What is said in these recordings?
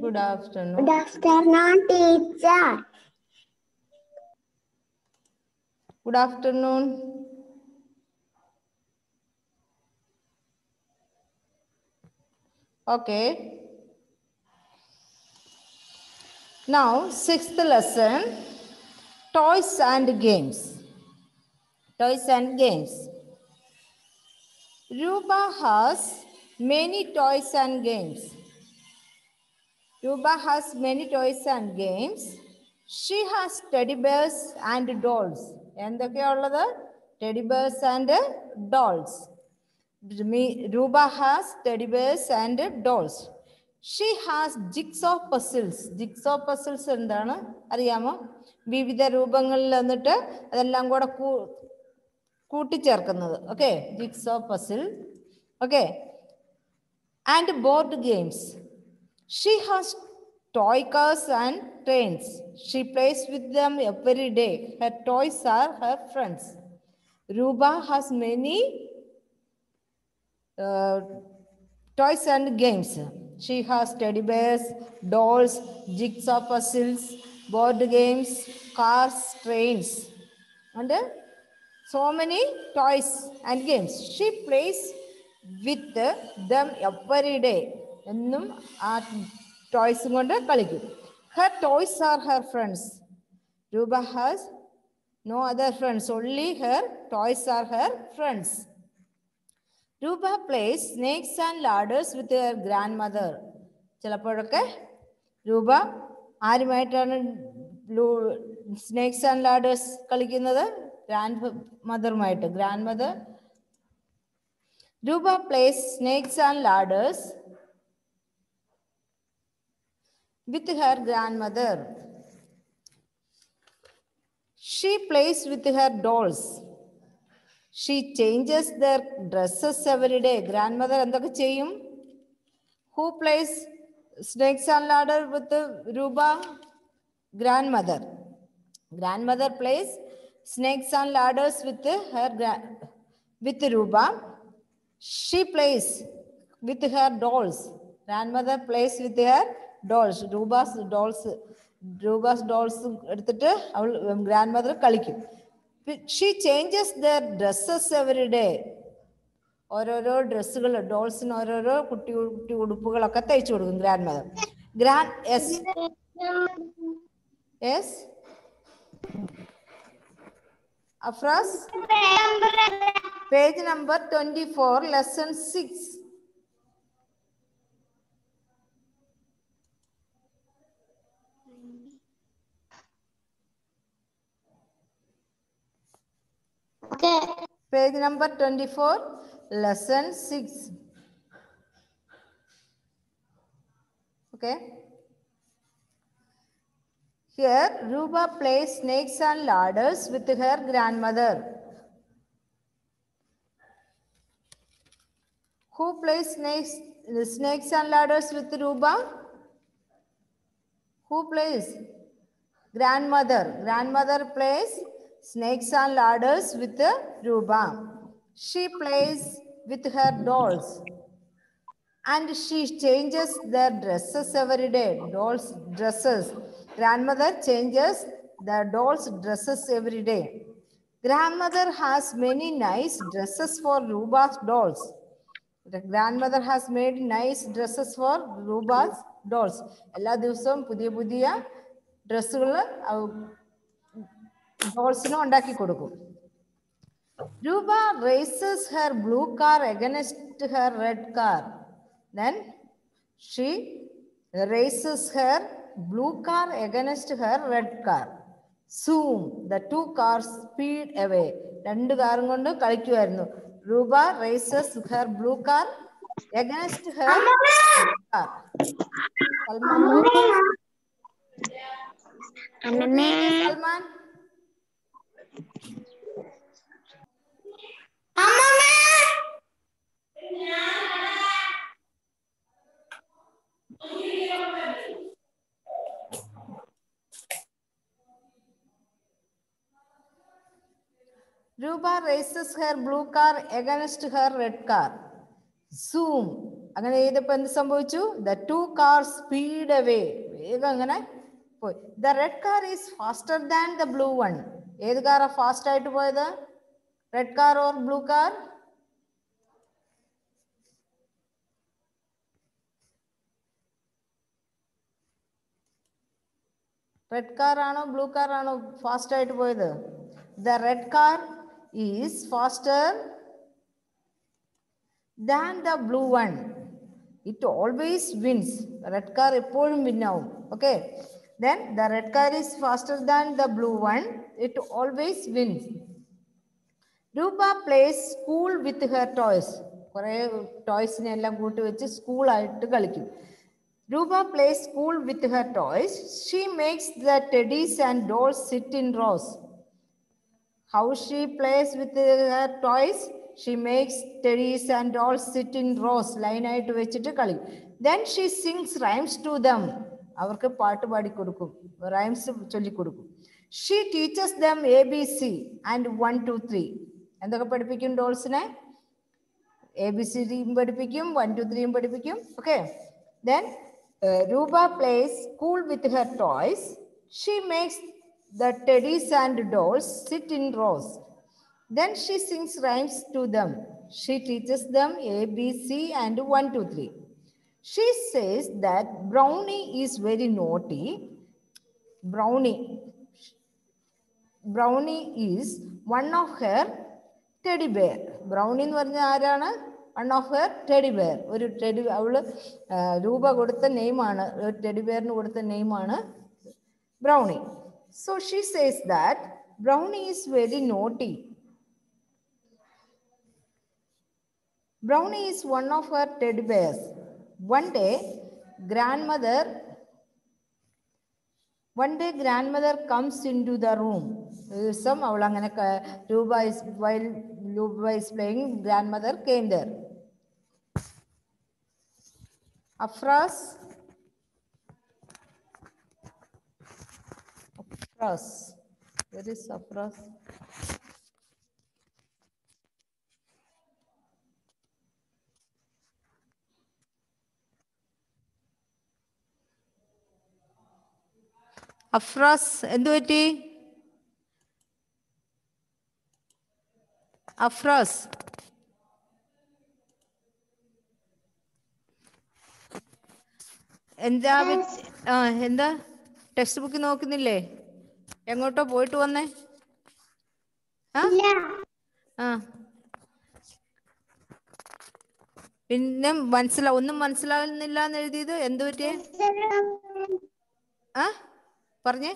Good afternoon. Good afternoon, teacher. Good afternoon. Okay. Now, sixth lesson, toys and games. Toys and games. Ruba has many toys and games. Ruba has many toys and games. She has teddy bears and dolls. എന്തൊക്കെയുള്ളത്? Teddy bears and dolls. Ruba has teddy bears and dolls. She has jigsaw puzzles. Jigsaw puzzles എന്താണ് അറിയാമോ? വിവിധ രൂപങ്ങളിൽ വന്നിട്ട് അതെല്ലാം കൂടെ കൂട്ടിച്ചേർക്കുന്നത്. Okay, jigsaw puzzle. Okay. And board games. She has toy cars and trains. She plays with them every day. Her toys are her friends. Ruba has many toys and games. She has teddy bears, dolls, jigsaw puzzles, board games, cars, trains, and so many toys and games. She plays with them every day. എന്നും ആ ടോയ്സും കൊണ്ട് കളിക്കും. Her toys are her friends. Ruba has no other friends. Only her toys are her friends. Ruba plays snakes and ladders with her grandmother. ചിലപ്പോഴൊക്കെ രൂപ ആരുമായിട്ടാണ് snakes and ladders കളിക്കുന്നത്? Grand mother. Ruba plays snakes and ladders with her grandmother. She plays with her dolls. She changes their dresses every day. Grandmother എന്തൊക്കെ ചെയ്യും? Who plays snakes and ladder with Ruba? Grandmother. Grandmother plays snakes and ladders with Ruba. She plays with her dolls. Grandmother plays with her dolls. Ruba's dolls എടുത്തിട്ട് അവൾ grandmother കളിക്കും. She changes their dresses every day. ഓരോരോ ഡ്രസ്സുകൾ ഡോൾസിന് ഓരോരോ കുട്ടി ഉടുപ്പുകളൊക്കെ തയ്ച്ചു കൊടുക്കും grandmother. Yes. Afras, page number 24, lesson 6. Okay. Page number 24, lesson 6. Okay. Here, Ruba plays snakes and ladders with her grandmother. Who plays snakes and ladders with Ruba? Who plays? Grandmother. Grandmother plays snakes and ladders with Ruba. She plays with her dolls. And she changes their dresses every day. Dolls' dresses. Grandmother changes the dolls' dresses every day. Grandmother has many nice dresses for Ruba's dolls. The grandmother has made nice dresses for Ruba's dolls. എല്ലാ ദിവസവും പുതിയ ഡ്രസ്സുകൾ ഡോൾസിന് ഉണ്ടാക്കി കൊടുക്കും. Ruba races her blue car against her red car. Then she races her blue car against her red car. Soon the two cars speed away. രണ്ട് കാറും കൊണ്ട് കളിക്കുമായിരുന്നു. Ruba races her blue car against her red car. Salman. Salman. Ruba races her blue car against her red car. Zoom. അങ്ങനെ ചെയ്തപ്പോൾ എന്ത് സംഭവിച്ചു? The two cars speed away. വേഗം അങ്ങനെ പോയി. The red car is faster than the blue one. ഏത് കാറാ fast ആയിട്ട് പോയത്? Red car or blue car? Red car ആണോ ബ്ലൂ കാർ ആണോ ഫാസ്റ്റ് ആയിട്ട് പോയത്? The red car is faster than the blue one. It always wins. Red car എപ്പോഴും win ആവും. Okay. Then the red car is faster than the blue one. It always wins. Rupa plays school with her toys. കുറേ ടോയ്സിനെ എല്ലാം കൂട്ടി വെച്ച് സ്കൂളായിട്ട് കളിക്കും. Rupa plays school with her toys. She makes the teddies and dolls sit in rows. How she plays with her toys? She makes teddies and dolls sit in rows. Line ആയിട്ട് വെച്ചിട്ട് കളിക്കും. Then she sings rhymes to them. അവർക്ക് പാട്ട് പാടിക്കൊടുക്കും, rhymes ചൊല്ലിക്കൊടുക്കും. She teaches them ABC and 1, 2, 3. എന്തൊക്കെ പഠിപ്പിക്കും ഡോൾസിനെ? ABCD പഠിപ്പിക്കും, 1, 2, 3 പഠിപ്പിക്കും. Okay. Then Rupa plays school with her toys. She makes the teddies and dolls sit in rows. Then she sings rhymes to them. She teaches them ABC and 1, 2, 3. She says that Brownie is very naughty. Brownie is one of her teddy bear. Brownie എന്ന് പറഞ്ഞാൽ ആരാണ്? One of her teddy bear. ഒരു teddy, അവള് രൂപ കൊടുത്ത നെയിമാണ്, teddy ബെയറിന് കൊടുത്ത നെയിമാണ് Brownie. So she says that Brownie is very naughty. Brownie is one of her teddy bears. One day, grandmother comes into the room. Some avulangane while Rupa is playing, grandmother came there. Afras. Where is Afras? Afras എന്തു പറ്റി? അഫ്രാസ് എന്താ എന്താ text book നോക്കുന്നില്ലേ? എങ്ങോട്ടോ പോയിട്ട് വന്നേ? പിന്നെ ഒന്നും മനസ്സിലാകുന്നില്ല എന്ന് എഴുതിയത് എന്തു പറ്റിയേ? പറഞ്ഞേ.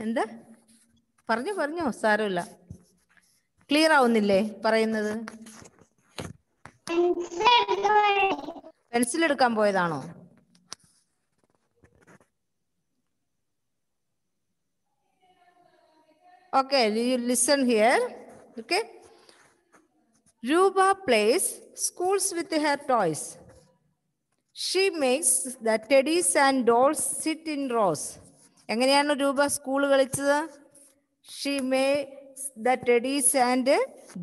എന്താ പറഞ്ഞോ, സാരമില്ല. ക്ലിയർ ആവുന്നില്ലേ പറയുന്നത്? പെൻസിൽ എടുക്കാൻ പോയതാണോ? Okay, you listen here. Okay. Rupa plays schools with her toys. She makes the teddies and dolls sit in rows. എങ്ങനെയാണ് രൂപ സ്കൂൾ കളിച്ചത്? She makes the teddies and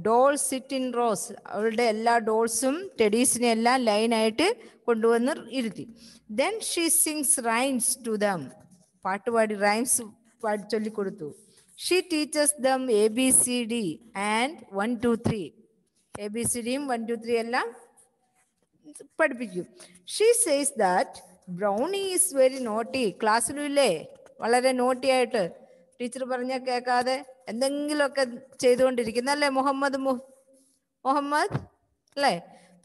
dolls sit in rows. അവളുടെ എല്ലാ ഡോൾസും ടെഡീസിനെ എല്ലാം ലൈനായിട്ട് കൊണ്ടുവന്ന് ഇരുത്തി. Then she sings rhymes to them. പാട്ടുപാടി റൈംസ് പാടി ചൊല്ലിക്കൊടുത്തു. She teaches them ABCD and 1, 2, 3. ABCDയും 1, 2, 3 എല്ലാം പഠിപ്പിക്കും. She says that Brownie is very naughty. ക്ലാസ്സിലും ഇല്ലേ വളരെ നോട്ടി ആയിട്ട് ടീച്ചർ പറഞ്ഞാൽ കേൾക്കാതെ എന്തെങ്കിലുമൊക്കെ ചെയ്തുകൊണ്ടിരിക്കുന്നല്ലേ മുഹമ്മദ് അല്ലേ?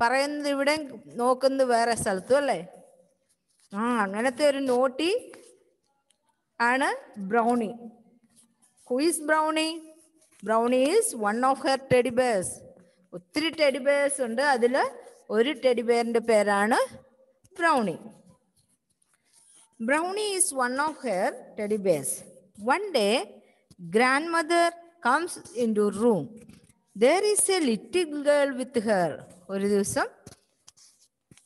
പറയുന്നത് ഇവിടെ, നോക്കുന്നത് വേറെ സ്ഥലത്തും അല്ലേ? അങ്ങനത്തെ ഒരു നോട്ടി ആണ് brownie. Who is Brownie? Brownie is one of her teddy bears. ഒത്തിരി ടെഡി ബെയർസ് ഉണ്ട്, അതിൽ ഒരു ടെഡി ബെയറിന്റെ പേരാണ് Brownie. Brownie is one of her teddy bears. One day, grandmother comes into room. There is a little girl with her. ഒരു ദിവസം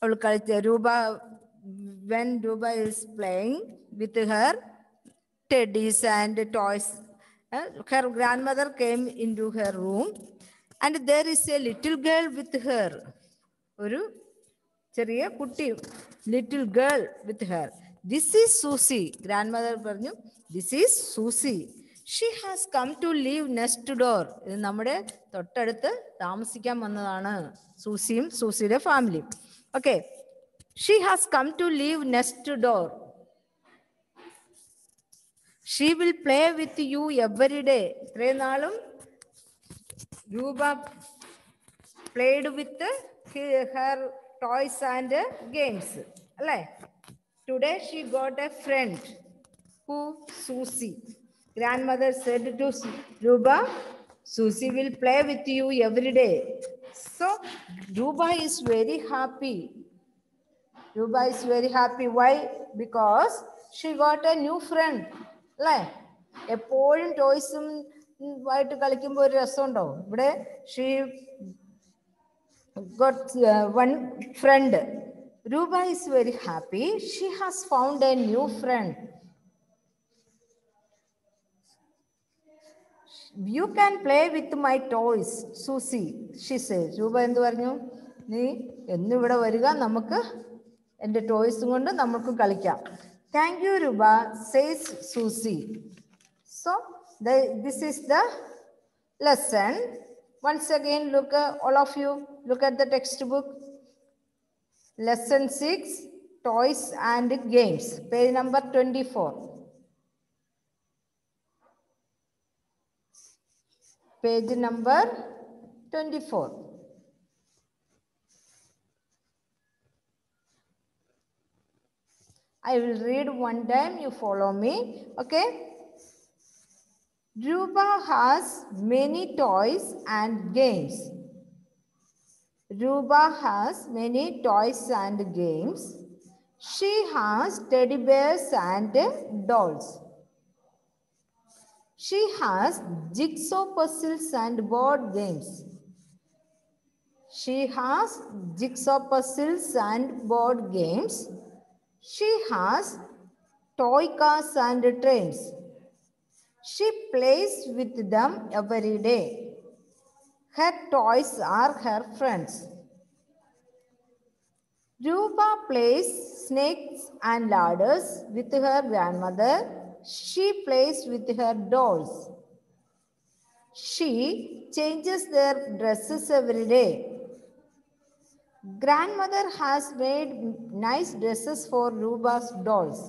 അവൾ കളിച്ച when Rupa is playing with her teddies and toys, her grandmother came into her room. And there is a little girl with her. ഒരു ചെറിയ കുട്ടി, little girl with her. This is Susie. Grandmother പറഞ്ഞു, this is Susie. She has come to live next door. ഇത് നമ്മുടെ തൊട്ടടുത്ത് താമസിക്കാൻ വന്നതാണ് സൂസിയും സൂസിയുടെ ഫാമിലിയും. Okay, she has come to live next door. She will play with you every day. ഇത്രയും നാളും Rupa played with her toys and games. Today she got a friend. Who? Susie. Grandmother said to Ruba, Susie will play with you every day. So Ruba is very happy. Ruba is very happy. Why? Because she got a new friend. എപ്പോഴും ടോയ്സും ആയിട്ട് കളിക്കുമ്പോൾ ഒരു രസമുണ്ടാവും. ഇവിടെ she got one friend. Ruba is very happy. She has found a new friend. You can play with my toys, Susie, she says. Ruba endu parnu, nee ennu ivide varuga, namukku ende toys kondu namukku kalikam. Thank you, Ruba, says Susie. So this is the lesson. Once again, look, all of you, look at the textbook. Lesson 6, Toys and Games, page number 24. Page number 24. I will read one time, you follow me, okay? Ruba has many toys and games. Ruba has many toys and games. She has teddy bears and dolls. She has jigsaw puzzles and board games. She has jigsaw puzzles and board games. She has toy cars and trains. She plays with them every day. Her toys are her friends. Ruba plays snakes and ladders with her grandmother. She plays with her dolls. She changes their dresses every day. Grandmother has made nice dresses for Ruba's dolls.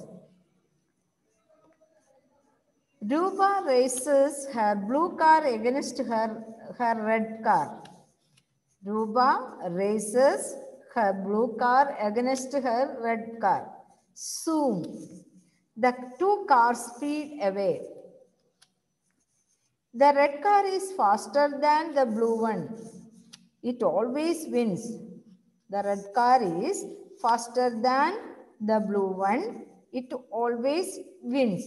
Ruba races her blue car against her red car. Ruba races her blue car against her red car. Soon, the two cars speed away. The red car is faster than the blue one. It always wins. The red car is faster than the blue one. It always wins.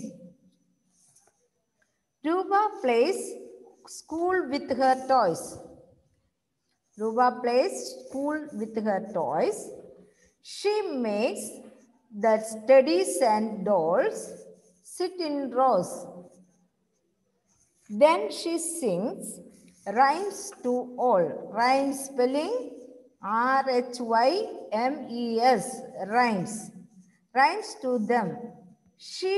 Ruba plays school with her toys. Ruba plays school with her toys. She makes the teddies and dolls sit in rows. Then she sings rhymes to all. Rhymes spelling R-H-Y-M-E-S. Rhymes. Rhymes to them. She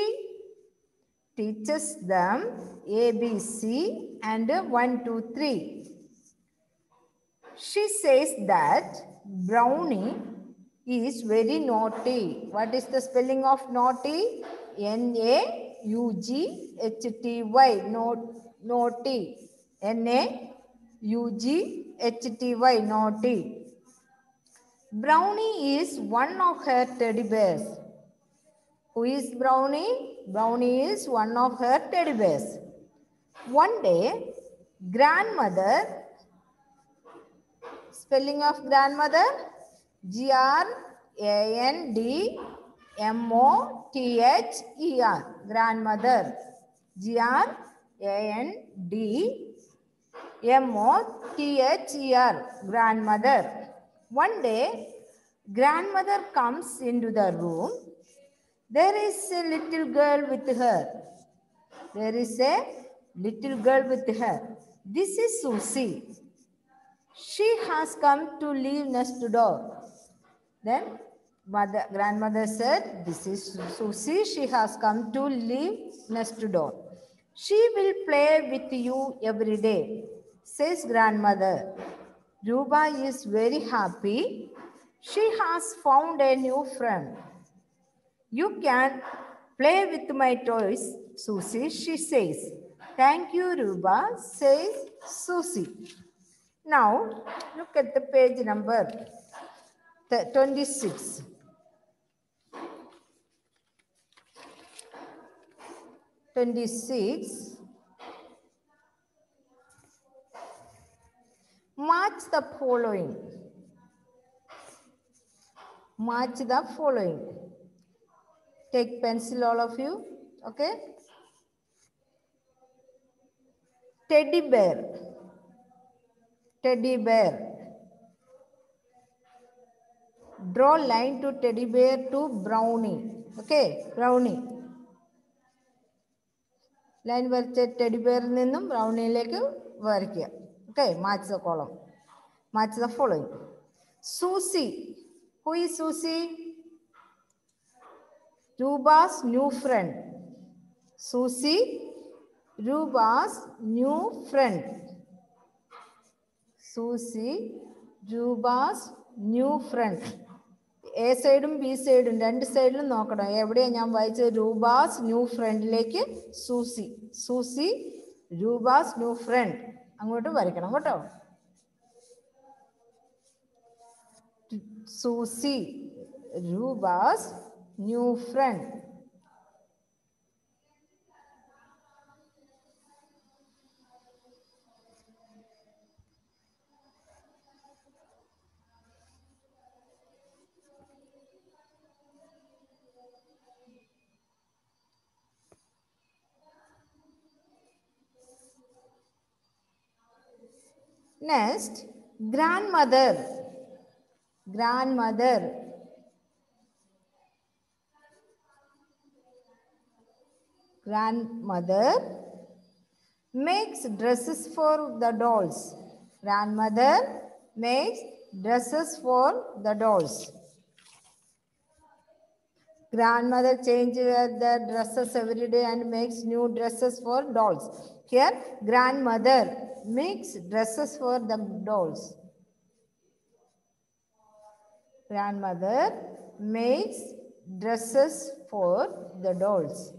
teaches them A, B, C and 1, 2, 3. She says that Brownie is very naughty. What is the spelling of naughty? N-A-U-G-H-T-Y. Naughty. N-A-U-G-H-T-Y. Naughty. Brownie is one of her teddy bears. Who is Brownie? Brownie is one of her teddy bears. One day, grandmother, spelling of grandmother, G-R-A-N-D-M-O-T-H-E-R. Grandmother. G-R-A-N-D-M-O-T-H-E-R. Grandmother. One day, grandmother comes into the room. There is a little girl with her. There is a little girl with her. This is Susie. She has come to leave next door. Then grandmother said, this is Susie. She has come to live next door. She will play with you every day, says grandmother. Ruba is very happy. She has found a new friend. You can play with my toys, Susie, she says. Thank you, Ruba, says Susie. Now, look at the page number 26. 26. Match the following. Match the following. Take pencil, all of you. Okay. Teddy bear. Teddy bear. Draw line to teddy bear to brownie. Okay. Brownie. Line വരച്ച teddy bear നിന്നും brownieയിലേക്ക് വരയ്ക്കുക. Okay. Match the column. Match the following. Susie. Who is Susie? Ruba's new friend. Susie, Ruba's new friend. Susie, Ruba's new friend. A side and B side and രണ്ട് സൈഡിലും നോക്കണം എവിടെയാണ് ഞാൻ വായിച്ചത് Rupa's new ഫ്രണ്ടിലേക്ക് Susie Susie Rupa's new friend അങ്ങോട്ട് വരയ്ക്കണം കേട്ടോ Susie Rupa's new friend Next, grandmother. Grandmother. Grandmother makes dresses for the dolls. Grandmother makes dresses for the dolls. Grandmother changes the dresses every day and makes new dresses for dolls. Here, grandmother makes dresses for the dolls. Grandmother makes dresses for the dolls.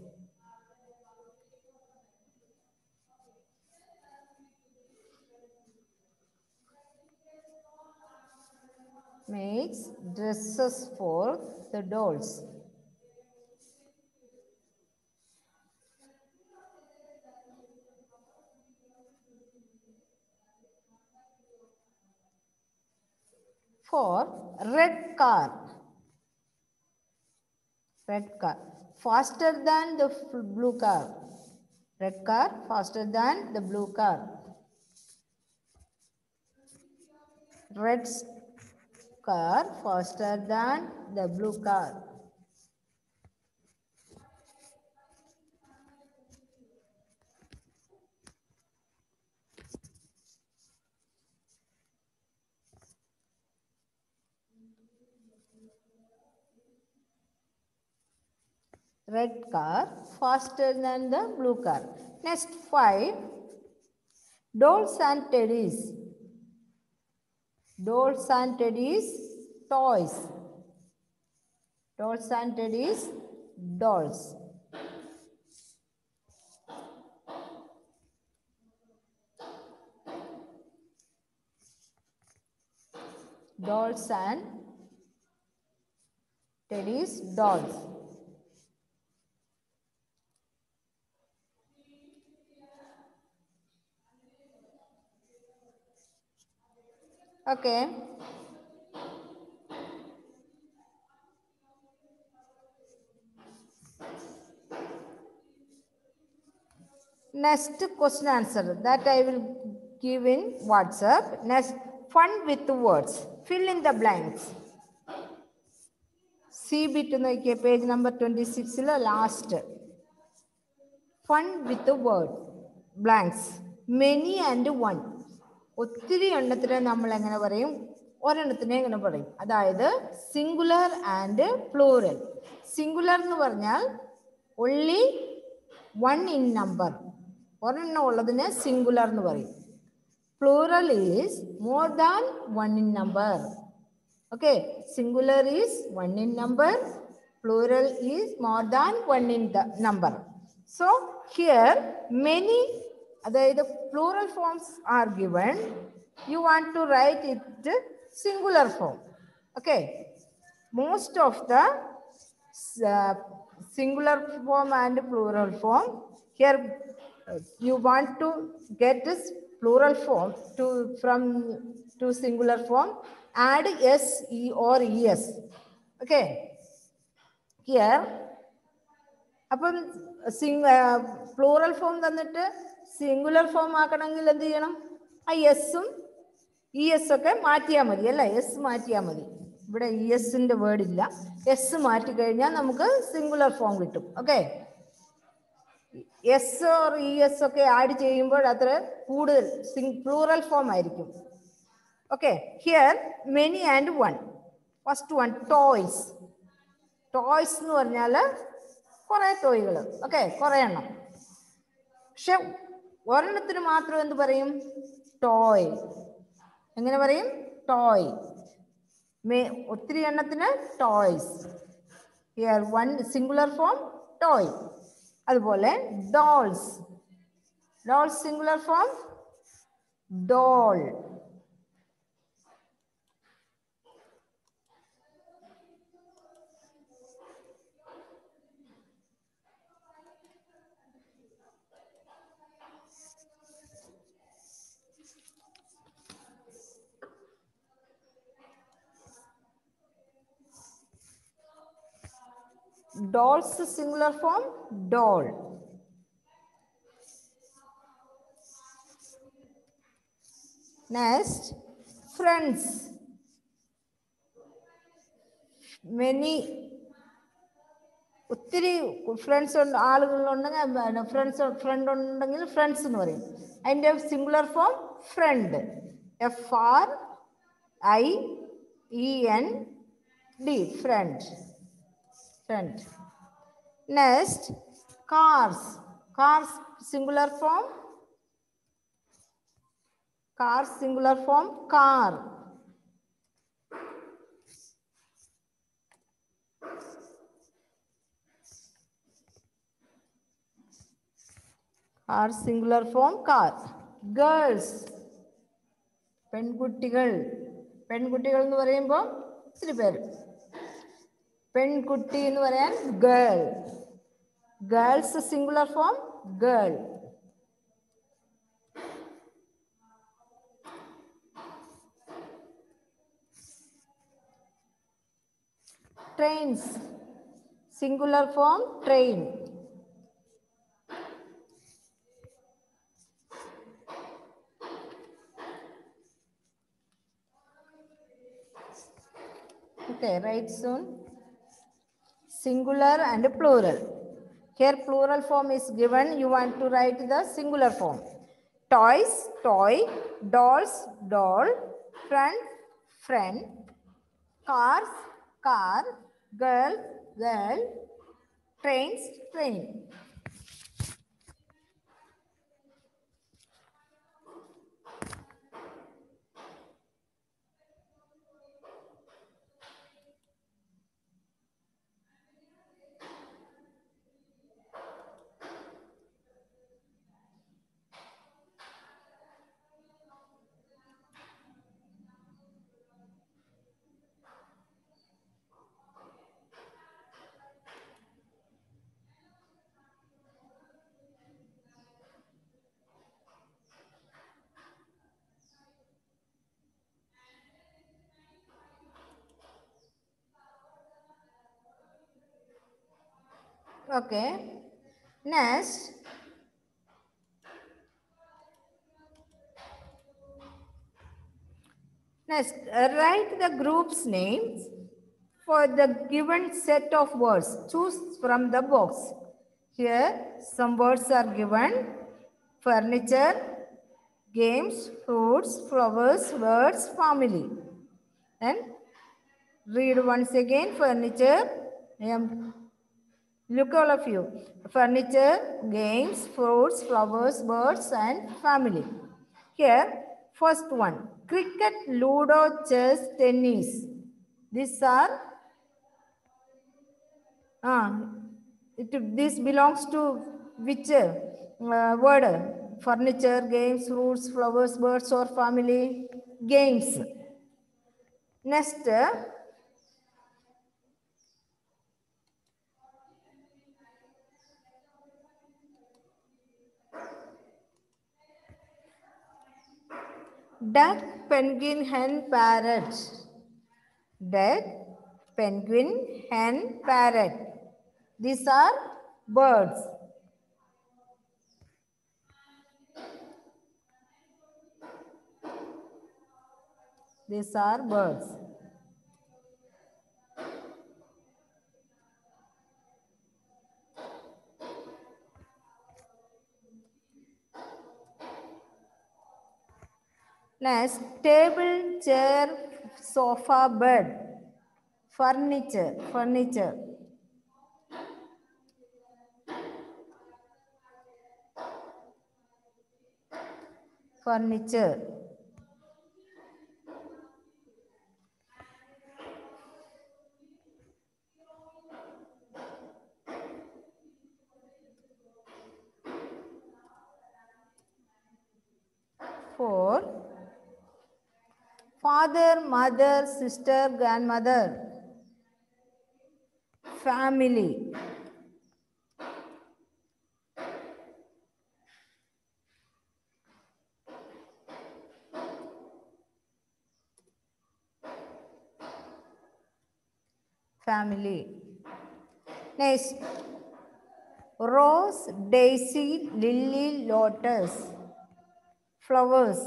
Makes dresses for the dolls. For red car. Red car. Faster than the blue car. Red car faster than the blue car. Red car faster than the blue car. Red car faster than the blue car. Next 5. Dolls and teddies. Dolls and teddies, toys. Dolls and teddies, dolls. Dolls and teddies, dolls. Okay. Next question answer that I will give in WhatsApp. Next, fun with words. Fill in the blanks. C bit page number 26 last. Fun with the word. Blanks. Many and one. ഒത്തിരി എണ്ണത്തിനെ നമ്മൾ എങ്ങനെ പറയും? ഒരെണ്ണത്തിനെ എങ്ങനെ പറയും? അതായത് singular and plural. Singular എന്ന് പറഞ്ഞാൽ only one in number. ഒരെണ്ണം ഉള്ളതിനെ സിംഗുലർ എന്ന് പറയും. Plural is more than one in number. Okay, singular is one in number, plural is more than one in the number. So here many the plural forms are given. You want to write it singular form. Okay, most of the singular form and plural form here you want to get this plural form to singular form, add s, e or es. Okay, here അപ്പം plural form തന്നിട്ട് singular form ആക്കണമെങ്കിൽ എന്ത് ചെയ്യണം? ആ എസും E S ഒക്കെ മാറ്റിയാൽ മതി അല്ലേ? എസ് മാറ്റിയാൽ മതി. ഇവിടെ ഇ എസിൻ്റെ വേർഡില്ല. എസ് മാറ്റി കഴിഞ്ഞാൽ നമുക്ക് സിംഗുലർ ഫോം കിട്ടും. Okay, S or E S ഒക്കെ ആഡ് ചെയ്യുമ്പോൾ അത്ര കൂടുതൽ പ്ലൂറൽ ഫോം ആയിരിക്കും. Okay, here many and one. First one toys. Toys എന്ന് പറഞ്ഞാൽ കുറേ ടോയ്കൾ. ഓക്കെ, കുറേ എണ്ണം. പക്ഷെ ഒരെണ്ണത്തിന് മാത്രം എന്ത് പറയും? ടോയ്. എങ്ങനെ പറയും? ടോയ്. ഒത്തിരി എണ്ണത്തിന് toys. Here one singular form toy. അതുപോലെ dolls. Dolls singular form doll. Dolls singular form doll. Next, friends. Many ഒത്തിരി ഫ്രണ്ട്സ് ആളുകളുണ്ടെങ്കിൽ ഫ്രണ്ട് ഉണ്ടെങ്കിൽ ഫ്രണ്ട്സ് എന്ന് പറയും. അതിൻ്റെ singular form friend. FRIEND, friend. Friend. Next, cars. Cars singular form. Cars singular form car. Car singular form car. Girls. പെൺകുട്ടികൾ. പെൺകുട്ടികൾ എന്ന് പറയുമ്പോൾ ഒത്തിരി പേര്. പെൺകുട്ടി എന്ന് പറയാൻ girl. Girls singular form girl. Trains singular form train. Okay, write soon. Singular and plural. Here plural form is given. You want to write the singular form. Toys, toy. Dolls, doll. Friend, friend. Cars, car. Girl, girl. Trains, train. Okay. Next, write the group's names for the given set of words. Choose from the box. Here, some words are given. Furniture, games, fruits, flowers, birds, family. And read once again furniture. Look all of you. Furniture, games, fruits, flowers, birds and family. Here, first one. Cricket, Ludo, chess, tennis. These are, this belongs to which word? Furniture, games, fruits, flowers, birds or family? Games. Next, duck, penguin, hen, parrot. Duck, penguin, hen, parrot. These are birds. These are birds. Next, table, chair, sofa, bed. Furniture, furniture. Furniture. Four. Father, mother, sister, grandmother. Family. Family. Next, rose, daisy, lily, lotus. Flowers.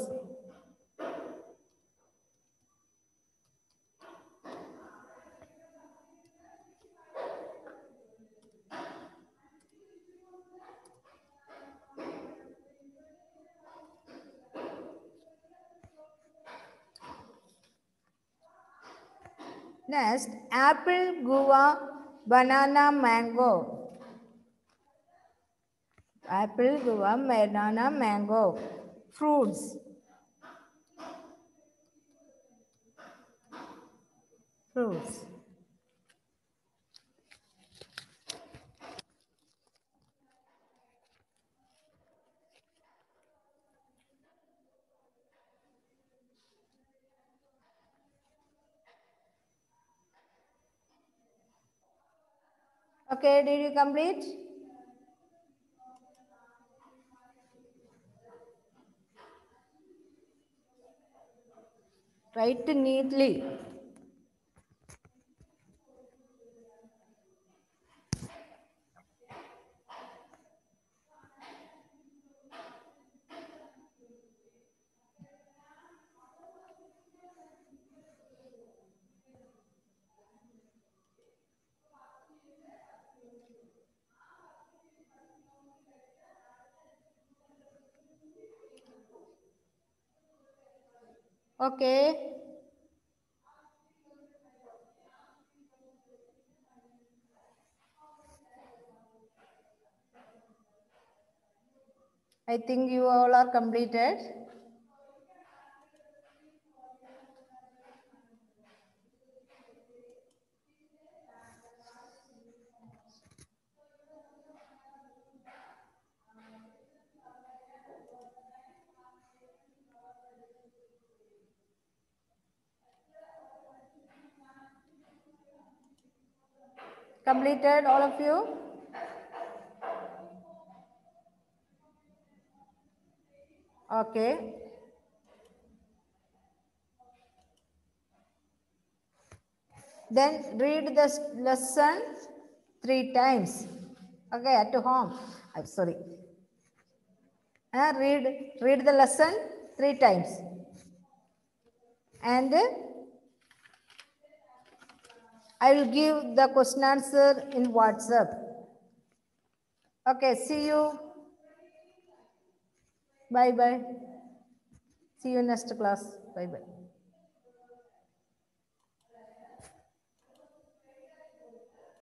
Next, apple, guava, banana, mango. Apple, guava, banana, mango. Fruits. Fruits. Okay, did you complete? Write neatly. Okay. I think you all are completed. Completed, all of you? Okay. Then read the lesson 3 times. Okay, at home. I'm sorry. Read the lesson 3 times. And I will give the question answer in WhatsApp. Okay, see you. Bye bye. See you in next class. Bye bye.